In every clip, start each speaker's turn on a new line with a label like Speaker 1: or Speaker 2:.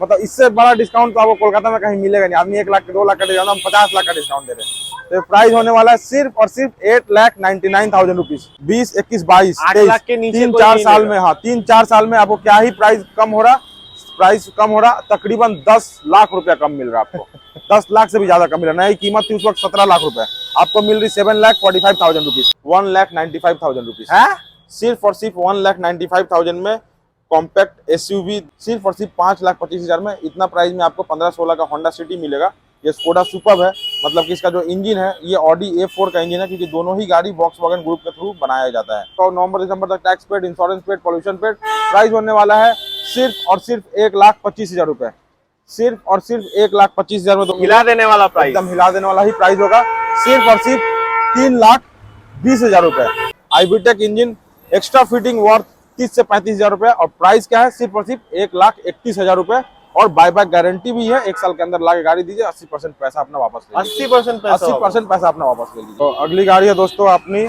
Speaker 1: मतलब इससे बड़ा डिस्काउंट तो आपको कोलकाता में कहीं मिलेगा नहीं। आदमी 1 लाख 2 लाख का डिस्काउंट, हम 50 लाख का डिस्काउंट दे रहे हैं। तो प्राइस होने वाला है सिर्फ और सिर्फ 8,99,000 रुपीज। 20, 21, 22,
Speaker 2: 8
Speaker 1: 23,
Speaker 2: लाख के नीचे
Speaker 1: 3-4 साल में, हाँ 3-4 साल में आपको क्या ही प्राइस कम हो रहा, तकरीबन 10 लाख रुपया कम मिल रहा है आपको। 10 लाख से भी ज्यादा कम मिल रहा है। नई कीमत थी उस वक्त 17 लाख रुपए, आपको मिल रही 7,45,000 रुपीज, 1,95,000 रुपीज है। सिर्फ और सिर्फ 1,95,000 में कॉम्पैक्ट एसयूवी, सिर्फ और सिर्फ 5,25,000 में। इतना प्राइस में आपको 15-16 का होंडा सिटी मिलेगा। ये स्कोडा सुपर्ब है, मतलब कि इसका जो इंजन है ये ऑडी A4 का इंजन है, क्योंकि दोनों ही गाड़ी वॉक्सवैगन ग्रुप के थ्रू बनाया जाता है। तो नवंबर दिसंबर तक tax paid, insurance paid, pollution paid. Price होने वाला है सिर्फ और सिर्फ 1,25,000 रुपए। सिर्फ और सिर्फ 1,25,000 में तो
Speaker 2: हिला देने वाला प्राइस,
Speaker 1: एकदम हिला देने वाला ही प्राइस होगा। सिर्फ और सिर्फ 3,20,000 रुपए। I-VTEC engine, extra fitting worth 30 से 35,000 रुपए। और प्राइस क्या है? सिर्फ और सिर्फ 1,31,000 रुपए। और बायबैक गारंटी भी है, 1 साल के अंदर लाके गाड़ी दीजिए, 80% पैसा अपना वापस ले लीजिए।
Speaker 2: 80%
Speaker 1: पैसा अपना वापस ले लीजिए। तो अगली गाड़ी है दोस्तों अपनी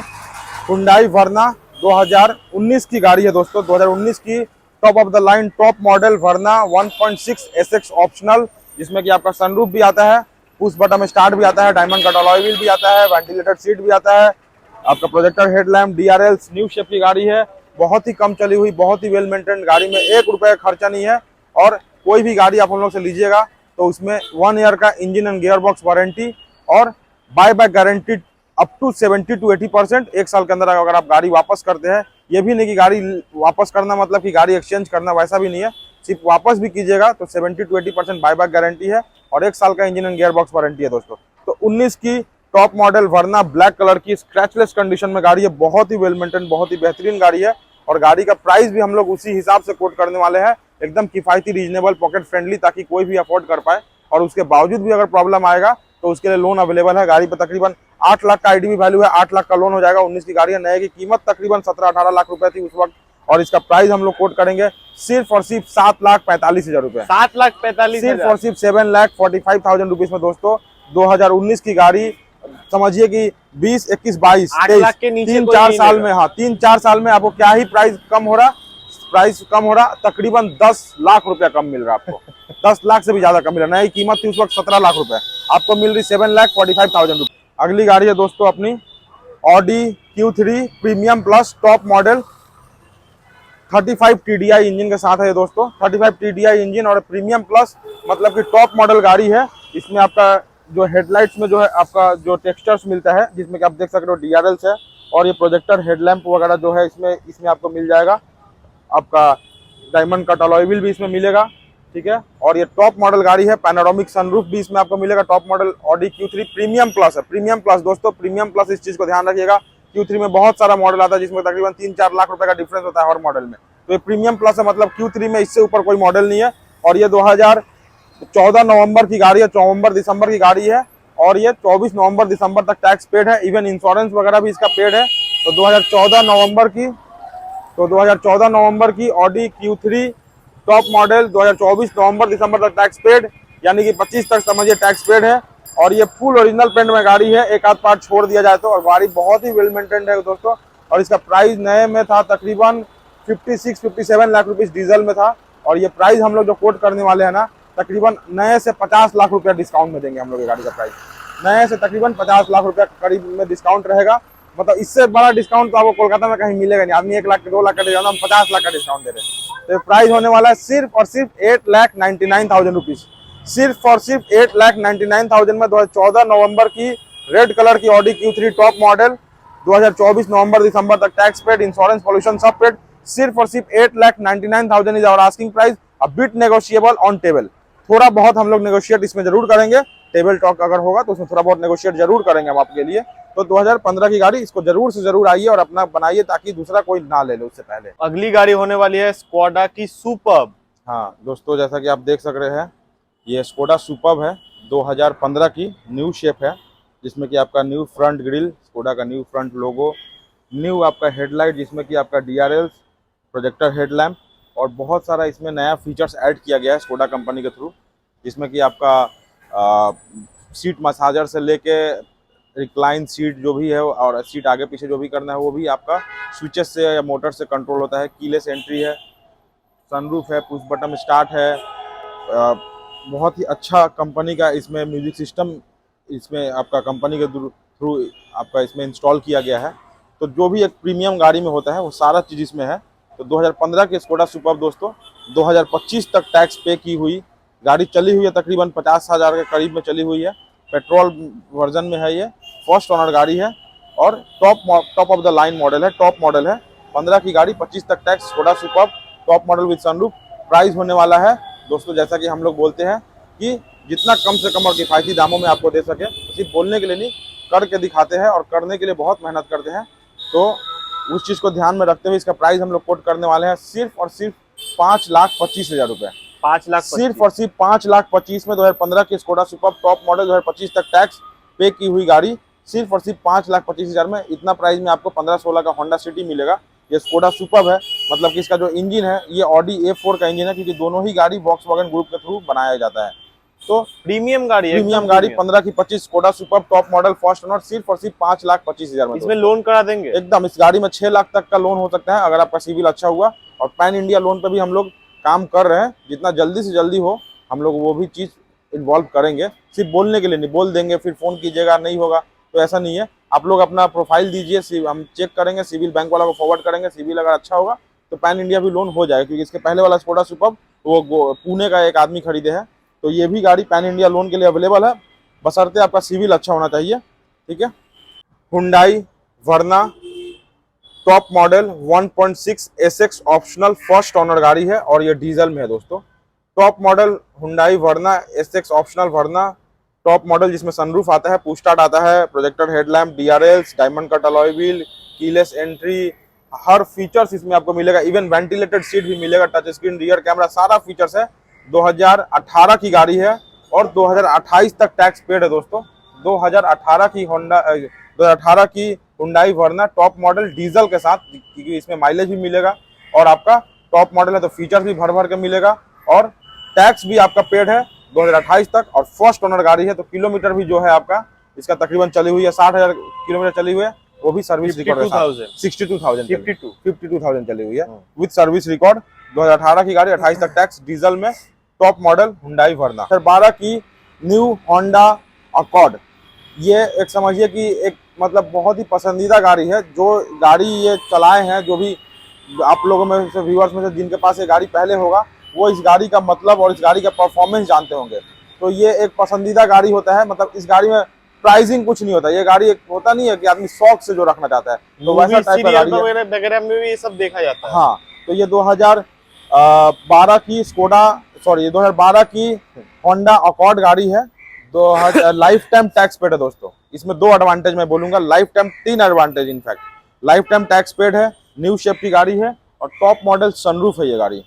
Speaker 1: हुंडई वर्ना 2019 की गाड़ी है दोस्तों। 2019 की top of the line top model Verna 1.6 SX optional, जिसमें कि आपका सनरूफ भी आता है, पुश बटन स्टार्ट भी आता है, डायमंड कट अलॉय व्हील भी आता है, वेंटिलेटेड सीट भी आता है, आपका projector headlamp, DRLs, new shape की गाड़ी है। बहुत ही कम चली हुई, बहुत ही वेल मेंटेन गाड़ी में 1 रुपए का खर्चा नहीं है। और कोई भी गाड़ी आप हम लोग से लीजिएगा तो उसमें 1 ईयर का engine and gear box warranty और buy back guarantee up to 70 to 80%। 1 साल के अंदर अगर आप गाड़ी वापस करते हैं, ये भी नहीं कि गाड़ी वापस करना मतलब कि गाड़ी एक्सचेंज करना, वैसा भी नहीं है। सिर्फ वापस भी कीजिएगा तो 70 to 80% बाय बैक गारंटी है और 1 साल का engine and gear box warranty है दोस्तों। तो 19 की टॉप मॉडल वर्ना ब्लैक कलर की स्क्रैचलेस कंडीशन में गाड़ी है। बहुत ही वेल मेंटेन, बहुत ही बेहतरीन गाड़ी है। और गाड़ी का प्राइस भी हम लोग उसी हिसाब से कोट करने वाले हैं, एकदम किफायती, रीजनेबल, पॉकेट फ्रेंडली, ताकि कोई भी अफोर्ड कर पाए। और उसके बावजूद भी अगर प्रॉब्लम आएगा तो उसके लिए लोन अवेलेबल है। गाड़ी पर तकरीबन 8 लाख का IDV वैल्यू है, 8 लाख का लोन हो जाएगा। 19 की गाड़ी है, नए की कीमत तकरीबन 17-18 लाख रुपए थी उस वक्त। और इसका प्राइस हम लोग कोट करेंगे सिर्फ और सिर्फ 7,45,000 रुपए।
Speaker 2: 7,45,000,
Speaker 1: सिर्फ और सिर्फ 7,45,000 रुपीज में दोस्तों 2019 की गाड़ी। समझिए कि 20, 21, 22,
Speaker 2: 8 लाख के नीचे
Speaker 1: 3-4 साल में, हाँ 3-4 साल में आपको क्या ही प्राइस कम हो रहा, तकरीबन 10 लाख रुपया कम मिल रहा है आपको। 10 लाख से भी ज्यादा कम मिल रहा है। नई कीमत थी उस वक्त 17 लाख रुपए, आपको मिल रही 7,45,000 रुपए। अगली गाड़ी है दोस्तों अपनी Audi Q3 premium plus top model 35 TDI engine के साथ है दोस्तों। 35 TDI इंजन और प्रीमियम प्लस मतलब कि टॉप मॉडल गाड़ी है। इसमें आपका जो हेडलाइट्स में जो है आपका जो टेक्सचर्स मिलता है, जिसमें कि आप देख सकते हो DRLs है, और ये प्रोजेक्टर हेडलैम्प वगैरह जो है इसमें आपको मिल जाएगा। आपका डायमंड कट अलॉय व्हील भी इसमें मिलेगा, ठीक है। और ये टॉप मॉडल गाड़ी है, पैनोरामिक सनरूफ भी इसमें आपको मिलेगा। Top model Audi Q3 premium plus है। प्रीमियम प्लस दोस्तों, प्रीमियम प्लस, इस चीज को ध्यान रखिएगा। Q3 में बहुत सारा मॉडल आता है जिसमें तकरीबन 3-4 लाख रुपए का डिफरेंस होता है हर मॉडल में। तो ये प्रीमियम प्लस है, मतलब Q3 में इससे ऊपर कोई मॉडल नहीं है। और ये 2014 नवंबर की गाड़ी है, नवंबर दिसंबर की गाड़ी है। और ये 24 नवंबर दिसंबर तक टैक्स पेड है, इवन इंश्योरेंस वगैरह भी इसका पेड है। तो 2014 नवंबर की ऑडी Q3 टॉप मॉडल 2024 नवंबर दिसंबर तक टैक्स पेड, यानी कि 25 तक समझिए टैक्स पेड है। और ये फुल ओरिजिनल पेंट में गाड़ी है, एक आध पार्ट छोड़ दिया जाए तो। और गाड़ी बहुत ही वेल मेंटेन्ड है दोस्तों। और इसका प्राइस नए में था तकरीबन 56-57 लाख रुपीस डीजल में था। और ये प्राइस हम लोग जो कोट करने वाले हैं ना, तकरीबन नए से 50 लाख रुपया डिस्काउंट में देंगे हम लोग। ये गाड़ी का प्राइस नए से तकरीबन 50 लाख रुपया करीब में डिस्काउंट रहेगा। मतलब इससे बड़ा डिस्काउंट तो आपको कोलकाता में कहीं मिलेगा नहीं। आदमी 1 लाख 2 लाख का डिस्काउंट, हम 50 लाख का डिस्काउंट दे रहे हैं। तो प्राइस होने वाला है सिर्फ और सिर्फ 8,99,000 रुपीज। सिर्फ और सिर्फ 8,99,000 में 2014 नवंबर की रेड कलर की ऑडी Q3 टॉप मॉडल 2024 नवंबर दिसंबर तक टैक्स पेड, इंश्योरेंस, पॉल्यूशन सब पेड। सिर्फ और सिर्फ 8,99,000 is our asking price. A bit negotiable on table. थोड़ा बहुत हम लोग नेगोशिएट इसमें जरूर करेंगे। टेबल टॉक अगर होगा तो उसमें थोड़ा बहुत नेगोशिएट जरूर करेंगे हम आपके लिए। तो 2015 की गाड़ी, इसको जरूर से जरूर आइए और अपना बनाइए, ताकि दूसरा कोई ना ले लो उससे पहले।
Speaker 2: अगली गाड़ी होने वाली है स्कोडा की सुपर्ब।
Speaker 1: हाँ दोस्तों, जैसा कि आप देख सक रहे हैं, ये स्कोडा सुपर्ब है 2015 की न्यू शेप है, जिसमें कि आपका न्यू फ्रंट ग्रिल, स्कोडा का न्यू फ्रंट लोगो, न्यू आपका हेडलाइट, जिसमें कि आपका DRLs, प्रोजेक्टर हेडलैम्प, और बहुत सारा इसमें नया फीचर्स ऐड किया गया है स्कोडा कंपनी के थ्रू, जिसमें कि आपका सीट मसाजर से लेके रिक्लाइन सीट जो भी है, और सीट आगे पीछे जो भी करना है वो भी आपका स्विचेस से या मोटर से कंट्रोल होता है। कीलेस एंट्री है, सनरूफ है, पुश बटन स्टार्ट है, बहुत ही अच्छा कंपनी का इसमें म्यूजिक सिस्टम इसमें आपका कंपनी के थ्रू आपका इसमें इंस्टॉल किया गया है। तो जो भी एक प्रीमियम गाड़ी में होता है वो सारा चीज़ इसमें है। तो 2015 की स्कोडा सुपर्ब दोस्तों 2025 तक टैक्स पे की हुई गाड़ी चली हुई है, तकरीबन 50,000 के करीब में चली हुई है। पेट्रोल वर्जन में है, ये फर्स्ट ओनर गाड़ी है और top of the line model है, टॉप मॉडल है। 15 की गाड़ी 25 तक tax, Skoda superb top model with sunroof. Price होने वाला है दोस्तों, जैसा कि हम लोग बोलते हैं कि जितना कम से कम और किफ़ायती दामों में आपको दे सके, सिर्फ बोलने के लिए नहीं करके दिखाते हैं और करने के लिए बहुत मेहनत करते हैं। तो उस चीज़ को ध्यान में रखते हुए इसका प्राइस हम लोग कोट करने वाले हैं सिर्फ और सिर्फ 5,25,000 रुपये।
Speaker 2: 5,25,000
Speaker 1: सिर्फ और सिर्फ 5,25,000 में 2015 की स्कोडा सुपर्ब टॉप मॉडल 2025 तक टैक्स पे की हुई गाड़ी सिर्फ और सिर्फ 5,25,000 में। इतना प्राइस में आपको 15-16 का होंडा सिटी मिलेगा। ये स्कोडा सुपर्ब है, मतलब कि इसका जो इंजन है ये ऑडी A4 का इंजन है, क्योंकि दोनों ही गाड़ी वॉक्सवैगन ग्रुप के थ्रू बनाया जाता है। तो
Speaker 2: प्रीमियम गाड़ी है,
Speaker 1: प्रीमियम गाड़ी 15 की 25 Skoda superb top model first owner सिर्फ और सिर्फ 5,25,000 में।
Speaker 2: इसमें लोन करा देंगे
Speaker 1: एकदम। इस गाड़ी में 6 लाख तक का लोन हो सकता है अगर आपका सिविल अच्छा हुआ। और पैन इंडिया लोन पे भी हम लोग काम कर रहे हैं, जितना जल्दी से जल्दी हो हम लोग वो भी चीज़ इन्वॉल्व करेंगे। सिर्फ बोलने के लिए नहीं, बोल देंगे फिर फ़ोन कीजिएगा नहीं होगा, तो ऐसा नहीं है। आप लोग अपना प्रोफाइल दीजिए, हम चेक करेंगे, सिविल बैंक वाला को फॉरवर्ड करेंगे। सिविल अगर अच्छा होगा तो पैन इंडिया भी लोन हो जाएगा, क्योंकि इसके पहले वाला स्कोडा सुपर्ब वो पुणे का एक आदमी खरीदे हैं। तो ये भी गाड़ी पैन इंडिया लोन के लिए अवेलेबल है, बशर्ते आपका सिविल अच्छा होना चाहिए। ठीक है। Hyundai Verna top model 1.6 SX optional first owner गाड़ी है और ये डीजल में है दोस्तों। Top model Hyundai Verna SX optional Verna top model, जिसमें सनरूफ आता है, पुश स्टार्ट आता है, projector headlamp, DRLs, diamond cut alloy wheel, keyless entry, हर फीचर्स इसमें आपको मिलेगा। इवन वेंटिलेटेड सीट भी मिलेगा, टच स्क्रीन, रियर कैमरा, सारा फीचर्स है। 2018 की गाड़ी है और 2028 तक टैक्स पेड है दोस्तों। 2018 की Hyundai Verna top model diesel के साथ, क्योंकि इसमें माइलेज भी मिलेगा और आपका टॉप मॉडल है तो फीचर भी भर भर के मिलेगा और टैक्स भी आपका पेड है 2028 तक। और फर्स्ट ओनर गाड़ी है तो किलोमीटर भी जो है आपका इसका तकरीबन चली हुई है 60,000 किलोमीटर चली हुई है, वो भी सर्विस रिकॉर्ड 52,000 चली हुई है विद सर्विस रिकॉर्ड। 2018 की गाड़ी, 28 तक टैक्स, डीजल में, टॉप मॉडल हुंडई वर्ना। 2012 की न्यू होंडा अकॉर्ड, ये एक समझिए कि एक मतलब बहुत ही पसंदीदा गाड़ी है। जो गाड़ी ये चलाए हैं, जो भी आप लोगों में से व्यूअर्स में से जिनके पास ये गाड़ी पहले होगा, वो इस गाड़ी का मतलब और इस गाड़ी का परफॉर्मेंस जानते होंगे। तो ये एक पसंदीदा गाड़ी होता है, मतलब इस गाड़ी में प्राइसिंग कुछ नहीं होता। ये गाड़ी एक होता नहीं है कि आदमी शौक से जो रखना चाहता है, तो वैसा टाइप का गाड़ी है
Speaker 2: वगैरह में भी ये सब देखा जाता है।
Speaker 1: हाँ, तो ये 2012 की ये 2012 की होंडा अकॉर्ड गाड़ी है। लाइफ टाइम टैक्स पेड है दोस्तों। इसमें 2 एडवांटेज मैं बोलूंगा, life time 3 advantage in fact. Life time tax paid है, न्यू शेप की गाड़ी है और टॉप मॉडल सनरूफ है ये गाड़ी।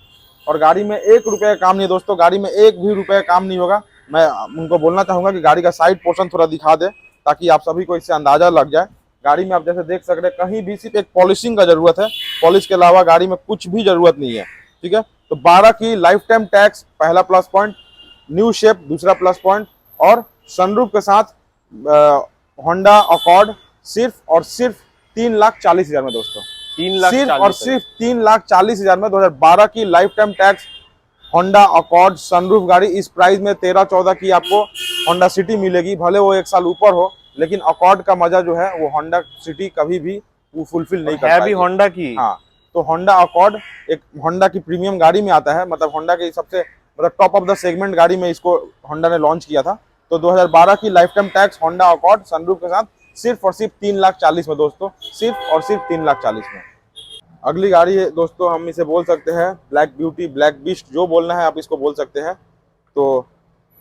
Speaker 1: और गाड़ी में 1 रुपये का काम नहीं है दोस्तों, गाड़ी में 1 भी रुपये का काम नहीं होगा। मैं उनको बोलना चाहूंगा कि गाड़ी का साइड पोर्शन थोड़ा दिखा दे, ताकि आप सभी को इससे अंदाजा लग जाए। गाड़ी में आप जैसे देख सकते हैं, कहीं भी सिर्फ एक पॉलिशिंग का जरूरत है, पॉलिश के अलावा गाड़ी में कुछ भी जरूरत नहीं है। ठीक है। तो 12 की लाइफ टाइम टैक्स पहला प्लस पॉइंट, न्यू शेप दूसरा प्लस पॉइंट, और सनरूफ के साथ होंडा अकॉर्ड सिर्फ और सिर्फ 3,40,000 में दोस्तों। 3,40,000 में 2012 की life time tax Honda accord sunroof गाड़ी। इस प्राइस में 13-14 की आपको होंडा सिटी मिलेगी, भले वो 1 साल ऊपर हो, लेकिन अकॉर्ड का मजा जो है वो होंडा सिटी कभी भी वो फुलफिल नहीं कर पाएगी।
Speaker 2: है भी होंडा की।
Speaker 1: हाँ, तो होंडा अकॉर्ड एक होंडा की प्रीमियम गाड़ी में आता है, मतलब होंडा की सबसे मतलब टॉप ऑफ द सेगमेंट गाड़ी में इसको होंडा ने लॉन्च किया था। तो 2012 की life time tax Honda accord sunroof के साथ सिर्फ और सिर्फ 3,40,000 में दोस्तों, सिर्फ और सिर्फ 3,40,000 में। अगली गाड़ी है दोस्तों, हम इसे बोल सकते हैं ब्लैक ब्यूटी, ब्लैक बीस्ट, जो बोलना है आप इसको बोल सकते हैं। तो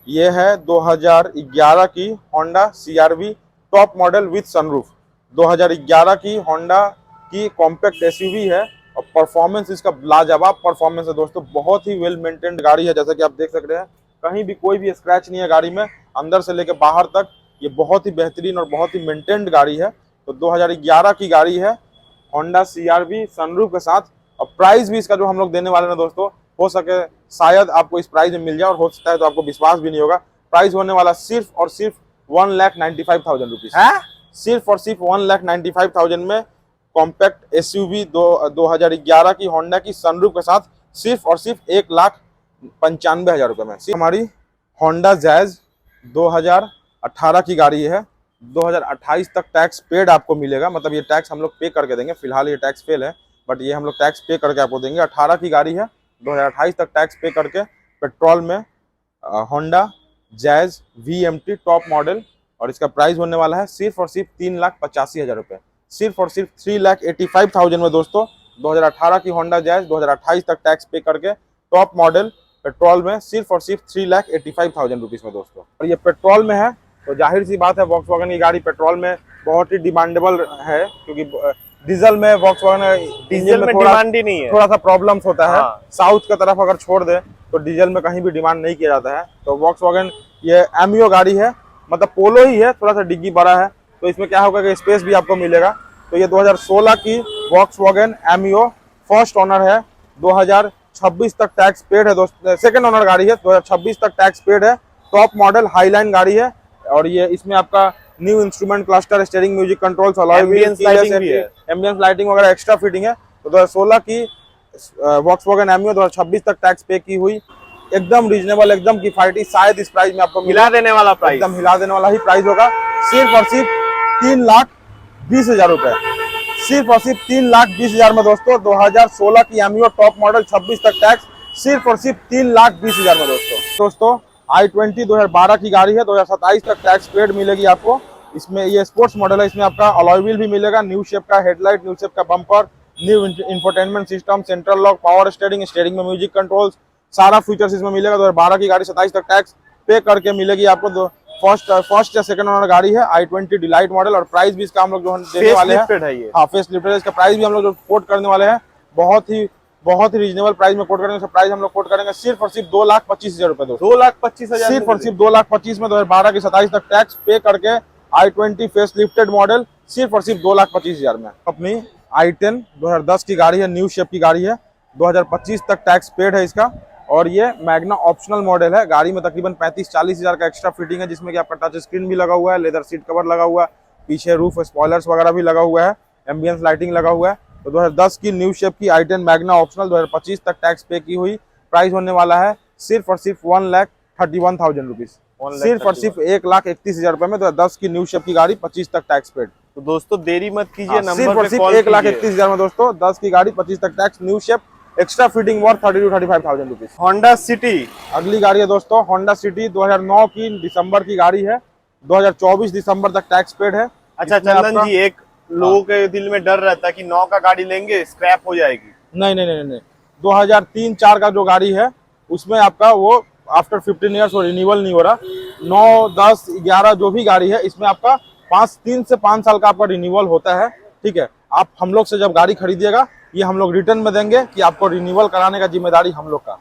Speaker 1: ये है 2011 की Honda CR-V top model with sunroof. 2011 की होंडा की कॉम्पैक्ट SUV है और परफॉर्मेंस इसका लाजवाब परफॉर्मेंस है दोस्तों। बहुत ही वेल मेंटेन्ड गाड़ी है, जैसा कि आप देख सकते हैं, कहीं भी कोई भी स्क्रैच नहीं है गाड़ी में, अंदर से लेकर बाहर तक ये बहुत ही बेहतरीन और बहुत ही मेंटेन्ड गाड़ी है। तो 2011 की गाड़ी है होंडा CR-V सनरूफ के साथ। और प्राइस भी इसका जो हम लोग देने वाले हैं दोस्तों, हो सके शायद आपको इस प्राइस में मिल जाए और हो सकता है तो आपको विश्वास भी नहीं होगा। प्राइस होने वाला सिर्फ और सिर्फ 1,95,000 रुपीज है। सिर्फ और सिर्फ 1,95,000 में कॉम्पैक्ट SUV 2011 की होंडा की सनरूफ के साथ सिर्फ और सिर्फ 1,92,000 95,000 रुपये में। हमारी होंडा जैज 2018 की गाड़ी है, 2028 तक टैक्स पेड आपको मिलेगा, मतलब ये टैक्स हम लोग पे करके देंगे। फिलहाल ये टैक्स फेल है, बट ये हम लोग टैक्स पे करके आपको देंगे। 18 की गाड़ी है, 2028 तक टैक्स पे करके पेट्रोल में Honda jazz VMT top model, और इसका प्राइस होने वाला है सिर्फ और सिर्फ 3,85,000 रुपये, सिर्फ और सिर्फ 3,85,000 में दोस्तों। 2018 की होंडा जैज 2028 तक टैक्स पे करके टॉप मॉडल पेट्रोल में सिर्फ और सिर्फ 3,85,000 रुपीज में दोस्तों। और ये पेट्रोल में है, तो जाहिर सी बात है वॉक्सवैगन की गाड़ी पेट्रोल में बहुत ही डिमांडेबल है, क्योंकि डीजल में वॉक्सवैगन
Speaker 2: डीजल में डिमांड ही नहीं है,
Speaker 1: थोड़ा सा प्रॉब्लम्स होता है।
Speaker 2: हाँ।
Speaker 1: साउथ की तरफ अगर छोड़ दे तो डीजल में कहीं भी डिमांड नहीं किया जाता है। तो वॉक्सवैगन ये एमियो गाड़ी है, मतलब पोलो ही है, थोड़ा सा डिग्गी बड़ा है, तो इसमें क्या होगा कि स्पेस भी आपको मिलेगा। तो ये 2016 की वॉक्सवैगन एमियो फर्स्ट ओनर है, 2026 तक टैक्स पेड है दोस्तों, सेकंड ओनर गाड़ी है, 2026 तक टैक्स पेड है, टॉप मॉडल हाईलाइन गाड़ी है। और ये इसमें आपका new instrument cluster, steering music controls,
Speaker 2: ambience
Speaker 1: lighting वगैरह एक्स्ट्रा फिटिंग है। तो 2016 की वॉक्सवैगन एमियो 2026 तक टैक्स पे की हुई, एकदम रीजनेबल, एकदम किफायती, शायद इस प्राइस में आपको
Speaker 2: हिला देने वाला प्राइस,
Speaker 1: एकदम हिला देने वाला ही प्राइस होगा। सिर्फ और सिर्फ 3,20,000 रुपए, सिर्फ और सिर्फ 3,20,000 में दोस्तों। 2016 की एमियो टॉप मॉडल 26 तक टैक्स, सिर्फ और सिर्फ 3,20,000 में दोस्तों। i20 2012 की गाड़ी है, 2027 तक टैक्स पेड मिलेगी आपको। इसमें ये स्पोर्ट्स मॉडल है, इसमें आपका अलॉय व्हील भी मिलेगा, न्यू शेप का हेडलाइट, न्यू शेप का bumper, new infotainment system, central lock, power steering, steering में म्यूजिक कंट्रोल्स, सारा फीचर्स इसमें मिलेगा। 2012 की गाड़ी 27 तक टैक्स पे करके मिलेगी आपको। फर्स्ट या सेकंड ओनर गाड़ी है, i20 डिलाइट मॉडल, और प्राइस भी इसका हम लोग जो देने वाले हैं, हाँ फेस लिफ्टेड, इसका प्राइस भी हम लोग जो कोट करने वाले हैं बहुत ही रीजनेबल प्राइस में कोट करेंगे। इसका प्राइस हम लोग कोट करेंगे सिर्फ और सिर्फ 2,25,000 रुपए दोस्तों,
Speaker 2: 2,25,000
Speaker 1: सिर्फ और सिर्फ 2,25,000 में 2012 की 27 तक टैक्स पे करके i20 फेस लिफ्टेड मॉडल सिर्फ और सिर्फ 2,25,000 में। अपनी i10 2010 की गाड़ी है, न्यू शेप की गाड़ी है, 2025 तक टैक्स पेड है इसका, और ये मैग्ना ऑप्शनल मॉडल है। गाड़ी में तकरीबन 35-40 हज़ार का एक्स्ट्रा फिटिंग है, जिसमें कि आपका टच स्क्रीन भी लगा हुआ है, लेदर सीट कवर लगा हुआ है, पीछे रूफ स्पॉयलर्स वगैरह भी लगा हुआ है, एम्बियंस लाइटिंग लगा हुआ है। तो 2010 की न्यू शेप की i10 मैग्ना ऑप्शनल 2025 तक टैक्स पे की हुई, प्राइस होने वाला है सिर्फ और सिर्फ 1,31,000 रुपीज, सिर्फ और सिर्फ 1,31,000 रुपए में। 2010 की न्यू शेप की गाड़ी 25 तक टैक्स पेड।
Speaker 2: तो दोस्तों देरी मत कीजिए,
Speaker 1: सिर्फ और सिर्फ 1,31,000 में दोस्तों, 10 की गाड़ी 25 तक tax, new shape, extra fitting worth 30 to 35,000 rupees.
Speaker 2: Honda city
Speaker 1: अगली गाड़ी है दोस्तों, होंडा सिटी 2009 की दिसंबर की गाड़ी है, 2024 दिसंबर तक टैक्स पेड है।
Speaker 2: अच्छा चंदन जी, एक लोगों के दिल में डर रहता है कि 9 का गाड़ी लेंगे स्क्रैप हो जाएगी।
Speaker 1: नहीं, 2003-4 का जो गाड़ी है उसमें आपका वो आफ्टर 15 ईयर्स वो रिन्यूअल नहीं हो रहा। 9, 10, 11 जो भी गाड़ी है इसमें आपका 3 से 5 साल का आपका रिन्यूअल होता है, ठीक है। आप हम लोग से जब गाड़ी खरीदिएगा, ये हम लोग रिटर्न में देंगे कि आपको रिन्यूअल कराने का जिम्मेदारी हम लोग का,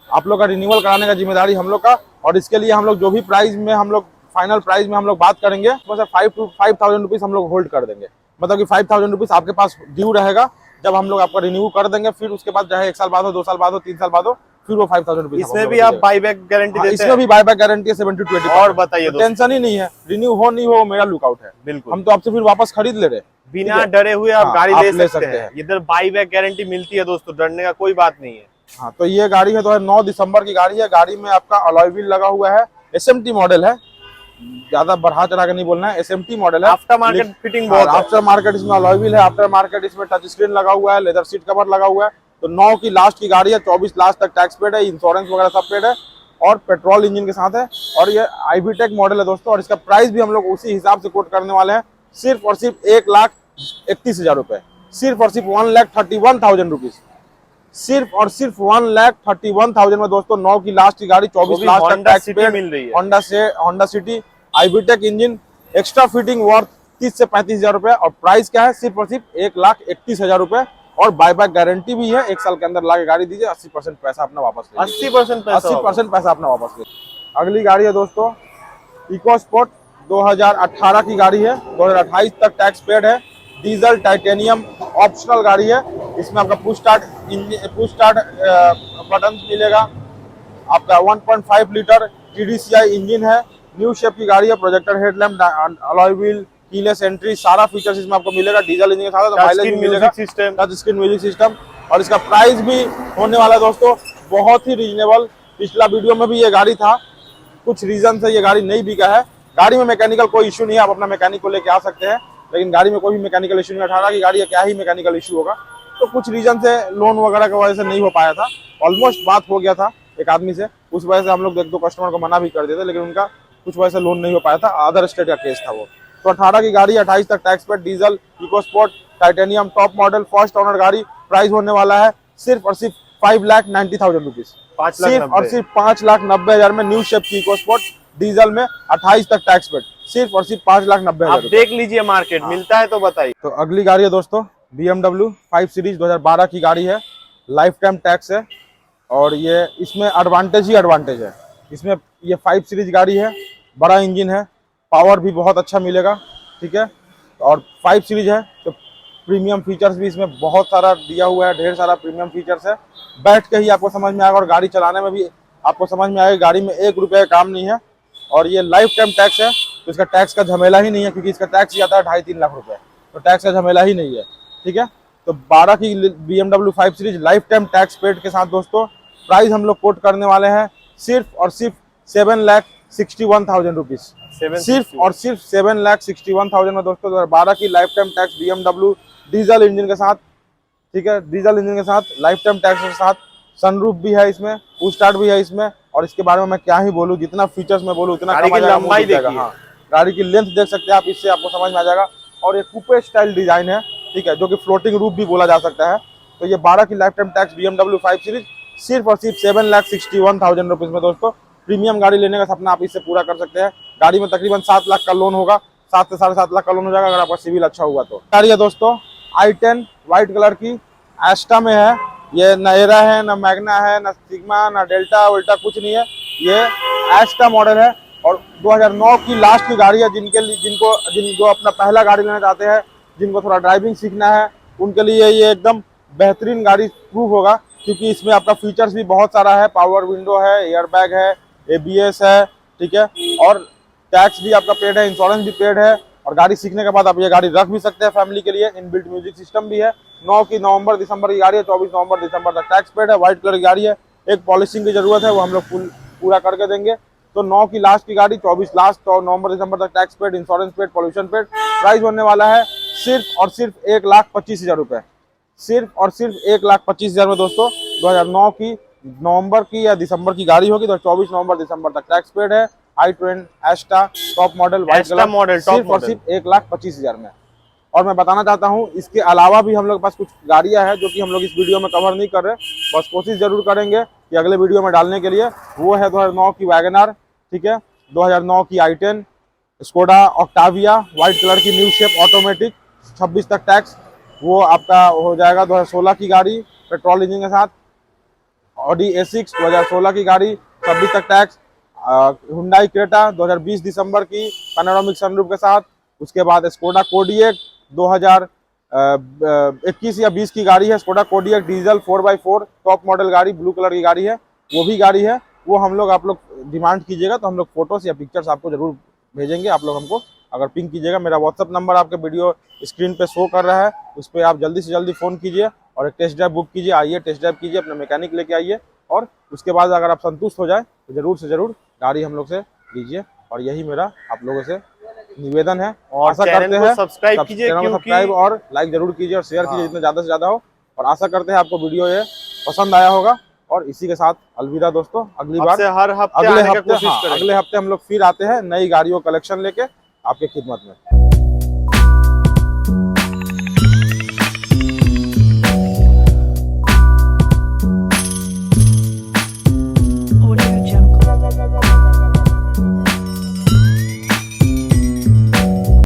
Speaker 1: आप लोग का रिन्यूअल कराने का जिम्मेदारी हम लोग का। और इसके लिए हम लोग जो भी प्राइस में हम लोग फाइनल प्राइस में हम लोग बात करेंगे, उसमें 5,000 रुपीज हम लोग होल्ड कर देंगे, मतलब कि 5,000 रुपीज आपके पास ड्यू रहेगा। जब हम लोग आपका रिन्यू कर देंगे, फिर उसके बाद चाहे 1 साल बाद हो, 2 साल बाद हो, 3 साल बाद हो, फिर वो 5,000 रुपीज।
Speaker 2: इसमें भी आप बाईबैक गारंटी देते हैं?
Speaker 1: इसमें भी बाईबैक गारंटी है 70-20।
Speaker 2: और बताइए,
Speaker 1: टेंशन ही नहीं है, रिन्यू हो नहीं हो मेरा लुकआउट है,
Speaker 2: बिल्कुल।
Speaker 1: हम तो आपसे फिर वापस खरीद ले रहे,
Speaker 2: बिना डरे हुए आप गाड़ी
Speaker 1: आप
Speaker 2: ले सकते हैं। इधर बाईबैक गारंटी मिलती है दोस्तों, डरने का कोई बात नहीं है।
Speaker 1: हाँ, तो ये गाड़ी है 9 दिसंबर की गाड़ी है। गाड़ी में आपका अलॉय व्हील लगा हुआ है, SMT मॉडल है, ज्यादा बढ़ा चढ़ा के नहीं बोलना है, SMT मॉडल है।
Speaker 2: आफ्टर मार्केट फिटिंग बहुत है।
Speaker 1: आफ्टर मार्केट इसमें अलॉय व्हील है, आफ्टर मार्केट इसमें टच स्क्रीन लगा हुआ है, लेदर सीट कवर लगा हुआ है। तो 9 की लास्ट की गाड़ी है, 24 लास्ट तक टैक्स पेड है, इंश्योरेंस वगैरह सब पेड है, और पेट्रोल इंजन के साथ है। और ये IVTEC मॉडल है दोस्तों, और इसका प्राइस भी हम लोग उसी हिसाब से कोट करने वाले हैं, सिर्फ और सिर्फ 1,31,000 रुपए, सिर्फ और सिर्फ 1,31,000 रुपीज, सिर्फ और सिर्फ 1,31,000 में दोस्तों। 9 की लास्ट की गाड़ी, 24 लास्ट तक टैक्स पेड
Speaker 2: मिल रही है।
Speaker 1: Honda city IVTEC engine, extra fitting worth 30 से 35,000 रुपए, और प्राइस क्या है सिर्फ और सिर्फ 1,31,000 रुपए। और बाईबैक गारंटी भी है, 1 साल के अंदर लाके गाड़ी दीजिए, 80% पैसा अपना वापस ले,
Speaker 2: 80%
Speaker 1: पैसा अपना वापस ले। अगली गाड़ी है दोस्तों इको स्पोर्ट 2018 की गाड़ी है, 2028 तक टैक्स पेड है, डीजल टाइटेनियम ऑप्शनल गाड़ी है। इसमें आपका पुश स्टार्ट बटन मिलेगा, आपका 1.5 लीटर TDCI इंजन है, न्यू शेप की गाड़ी है, projector headlamp, alloy wheel, keyless entry, सारा फीचर्स इसमें आपको मिलेगा। डीजल इंजन के साथ माइलेज भी मिलेगा, टच स्क्रीन म्यूजिक सिस्टम। और इसका प्राइस भी होने वाला है दोस्तों बहुत ही रीजनेबल। पिछला वीडियो में भी ये गाड़ी था, कुछ रीजन से ये गाड़ी नहीं बिका है। गाड़ी में मैकेनिकल कोई इशू नहीं है, आप अपना मैकेनिक को लेके आ सकते हैं, लेकिन गाड़ी में कोई भी मैकेनिकल इशू नहीं है। 18 की गाड़ी है, क्या ही मैकेनिकल इशू होगा। तो कुछ रीजन से लोन वगैरह की वजह से नहीं हो पाया था। ऑलमोस्ट बात हो गया था एक आदमी से, उस वजह से हम लोग 1-2 कस्टमर को मना भी कर देते, लेकिन उनका कुछ वजह से लोन नहीं हो पाया था। अदर स्टेट का केस था वो। तो 18 की गाड़ी, 28 तक tax paid, diesel, EcoSport, titanium, top model, first owner गाड़ी। प्राइस होने वाला है सिर्फ और सिर्फ 5,90,000 रुपीज। सिर्फ और सिर्फ 5,90,000 में न्यू शेप की इकोस्पोर्ट डीजल में 28 तक टैक्स पेड, सिर्फ और सिर्फ 5,90,000।
Speaker 2: आप देख लीजिए मार्केट मिलता है तो बताइए।
Speaker 1: तो अगली गाड़ी है दोस्तों BMW 5 सीरीज 2012 की गाड़ी है। लाइफ टाइम टैक्स है और ये इसमें एडवांटेज ही एडवांटेज है। इसमें ये 5 सीरीज गाड़ी है, बड़ा इंजन है, पावर भी बहुत अच्छा मिलेगा, ठीक है। और 5 सीरीज है तो प्रीमियम फीचर्स भी इसमें बहुत सारा दिया हुआ है, ढेर सारा प्रीमियम फीचर्स है। बैठ के ही आपको समझ में आएगा और गाड़ी चलाने में भी आपको समझ में आएगा। गाड़ी में 1 रुपये का काम नहीं है और ये लाइफ टाइम टैक्स है, तो इसका टैक्स का झमेला ही नहीं है, क्योंकि इसका टैक्स ही आता है 2.5-3 लाख रुपए, तो टैक्स का झमेला ही नहीं है, ठीक है। तो 12 की BMW 5 series life time tax paid के साथ दोस्तों प्राइस हम लोग कोट करने वाले हैं सिर्फ और सिर्फ 7,61,000 रुपीज। सिर्फ और सिर्फ 7,61,000 में दोस्तों 2012 की life time tax BMW diesel engine के साथ, ठीक है, डीजल इंजन के साथ, लाइफ टाइम टैक्स के साथ, सनरूफ भी है इसमें, पुश स्टार्ट भी है इसमें। और इसके बारे में मैं क्या ही बोलूं, जितना फीचर्स में बोलूं उतना कम आ जाएगा।
Speaker 2: लंबाई देखिए,
Speaker 1: हाँ, गाड़ी की लेंथ देख सकते हैं आप, इससे आपको समझ में आ जाएगा। और ये कूपे स्टाइल डिजाइन है, ठीक है, जो कि फ्लोटिंग रूफ भी बोला जा सकता है। तो ये 12 की life time tax BMW 5 series सिर्फ और सिर्फ 7,61,000 रुपीज में दोस्तों प्रीमियम गाड़ी लेने का सपना आप इससे पूरा कर सकते हैं। गाड़ी में तकरीबन 7 लाख का लोन होगा, 7 से 7.5 लाख का लोन हो जाएगा अगर आपका सिविल अच्छा हुआ तो। गाड़ी है दोस्तों i10 व्हाइट कलर की, एस्टा में है। ये न एरा है, न मैग्ना है, न सिग्मा, न डेल्टा उल्टा कुछ नहीं है, ये एस्टा मॉडल है। और 2009 की लास्ट की गाड़ी है। जिनको अपना पहला गाड़ी लेना चाहते हैं, जिनको थोड़ा ड्राइविंग सीखना है, उनके लिए ये एकदम बेहतरीन गाड़ी प्रूव होगा, क्योंकि इसमें आपका फीचर्स भी बहुत सारा है। पावर विंडो है, एयरबैग है, ABS है, ठीक है, और टैक्स भी आपका पेड है, इंश्योरेंस भी पेड है। और गाड़ी सीखने के बाद आप ये गाड़ी रख भी सकते हैं फैमिली के लिए। इनबिल्ट म्यूजिक सिस्टम भी है। 9 की नवंबर-दिसंबर की गाड़ी है, 24 नवंबर-दिसंबर तक टैक्स पेड है। व्हाइट कलर की गाड़ी है, एक पॉलिशिंग की जरूरत है, वो हम लोग पूरा करके देंगे। तो 9 की लास्ट की गाड़ी, 24 लास्ट तो नवंबर-दिसंबर तक tax paid, insurance paid, pollution paid. Price होने वाला है सिर्फ और सिर्फ 1,25,000 रुपए। सिर्फ और सिर्फ 1,25,000 में दोस्तों 2009 की नवंबर की या दिसंबर की गाड़ी होगी, तो 24 नवंबर-दिसंबर तक टैक्स पेड है। i10 एस्टा top model white colour, सिर्फ और सिर्फ 1,25,000 में। और मैं बताना चाहता हूं, इसके अलावा भी हम लोग के पास कुछ गाड़ियां हैं जो कि हम लोग इस वीडियो में कवर नहीं कर रहे, बस कोशिश जरूर करेंगे कि अगले वीडियो में डालने के लिए। वो है 2009 की वैगनआर, ठीक है, 2009 की i10, Skoda Octavia white colour की न्यू शेप ऑटोमेटिक, 26 तक टैक्स, वो आपका हो जाएगा। 2016 की गाड़ी पेट्रोल इंजन के साथ, ऑडी A6 2016 की गाड़ी, 26 तक टैक्स। हुंडई क्रेटा 2020 दिसंबर की पैनोरामिक सनरूफ के साथ। उसके बाद स्कोडा कोडिएक 2021 या 20 की गाड़ी है, Skoda Kodiaq diesel 4x4 top model गाड़ी, ब्लू कलर की गाड़ी है, वो भी गाड़ी है। वो हम लोग, आप लोग डिमांड कीजिएगा तो हम लोग फोटोस या पिक्चर्स आपको जरूर भेजेंगे। आप लोग हमको अगर पिंक कीजिएगा, मेरा व्हाट्सअप नंबर आपके वीडियो स्क्रीन पे शो कर रहा है, उस पर आप जल्दी से जल्दी फ़ोन कीजिए और एक टेस्ट ड्राइव बुक कीजिए। आइए टेस्ट ड्राइव कीजिए, अपने मैकेनिक लेके आइए, और उसके बाद अगर आप संतुष्ट हो जाए तो जरूर से जरूर गाड़ी हम लोग से लीजिए। और यही मेरा आप लोगों से निवेदन है। और आशा करते हैं
Speaker 2: सब्सक्राइब कीजिए,
Speaker 1: सब्सक्राइब और लाइक जरूर कीजिए और शेयर कीजिए जितना ज़्यादा से ज़्यादा हो। और आशा करते हैं आपको वीडियो ये पसंद आया होगा। और इसी के साथ अलविदा दोस्तों, अगली बार
Speaker 2: हर हफ्ते
Speaker 1: अगले हफ्ते हम लोग फिर आते हैं नई गाड़ियों कलेक्शन लेके आपके खिदमत में।